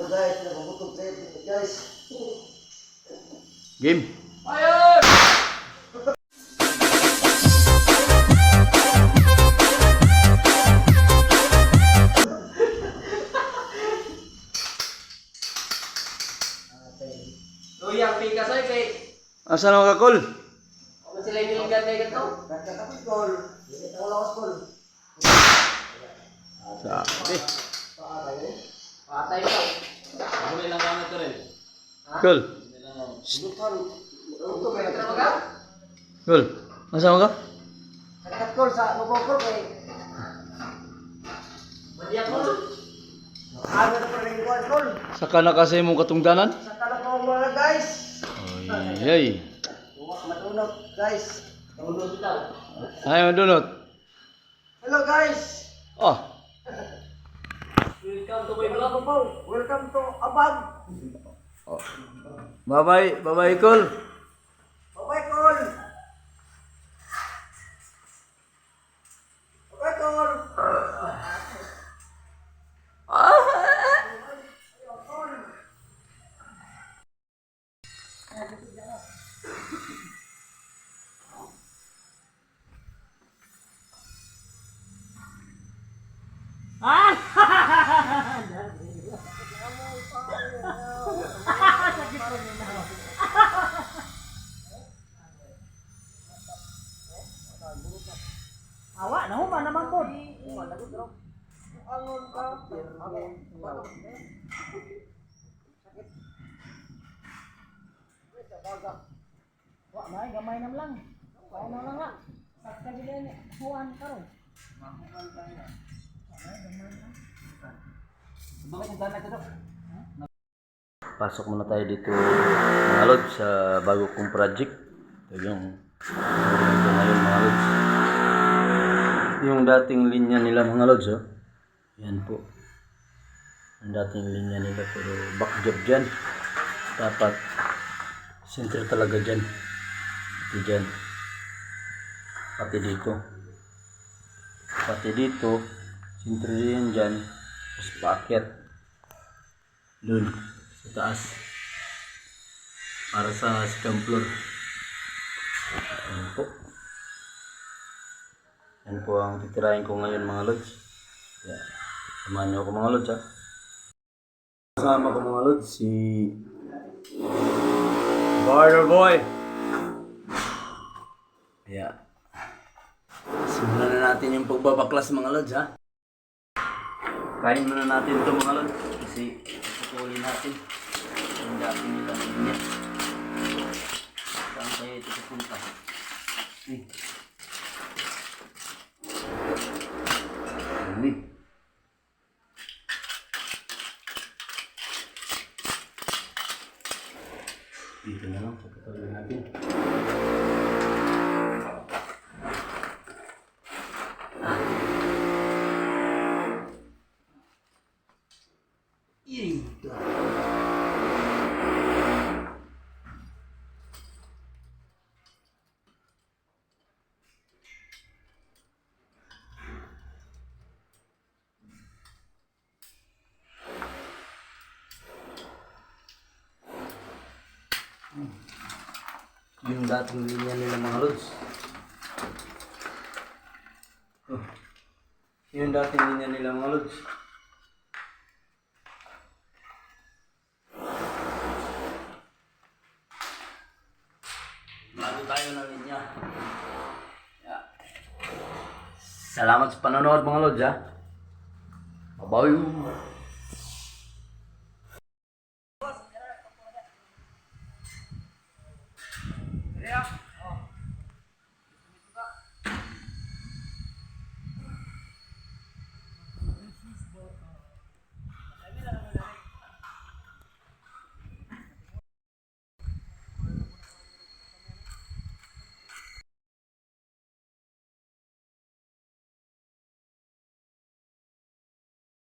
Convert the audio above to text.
guys, nagpaputong player guys. Game. Fire! Luyang pikas ay kay. Asa na ka, Kol? Kung sila nilinggan na ito. Nagkatapos call. Hindi tayo lakas call. Sabi. Patay ka. Huli lang kami ito rin. Kol. Lutan. Ito may nagtrabaho ka? Kol. Asa ka? Nagkat call sa mobile call kay. Madiyak mo. Ano na pa rin call. Saka na kasi mong katungdanan? Sa talak mo mga guys. Ay. Huwag matunok guys. Tulog daw. Ay, madunot. Hello guys. Oh. Welcome to my vlog. Welcome to Abang. Bye-bye. Bye-bye, Kol. Bye call. Bye call. Awak na ba naman po? Angon ka. Wa na gamay nam lang. Wa na lang nga. Sakta gid ni huwan karon. Pasok muna tayo dito, mga lods, sa bago kong project. Ito yung ito ngayon, mga lods. Yung dating linya nila, mga lods, oh. Yan po. Ang dating linya nila, pero back job dyan. Dapat center talaga dyan. Pati dyan. Pati dito. Pati dito. Center din dyan. Tapos paakyat. Doon. Sa taas. Para sa second floor. Ayan po. Yan po ang titirahin ko ngayon, mga lods. Yeah. Samahan niyo ako, mga lods, ha. Kasama ko, mga lods, si Barter Boy. Yeah. Simulan na natin yung pagbabaklas, mga lods, ha. Kain muna natin ito, mga lods, kasi pupuli natin yung dati nila niya. Saan kaya ito pupunta? Ini. Dito na lang, pagkatuloy natin. Yung dating linya nila, mga lods. Oh. Yung dating linya nila, mga lods. Bago tayo ng linya. Yeah. Salamat sa panonood, mga lods, ha. Bye-bye.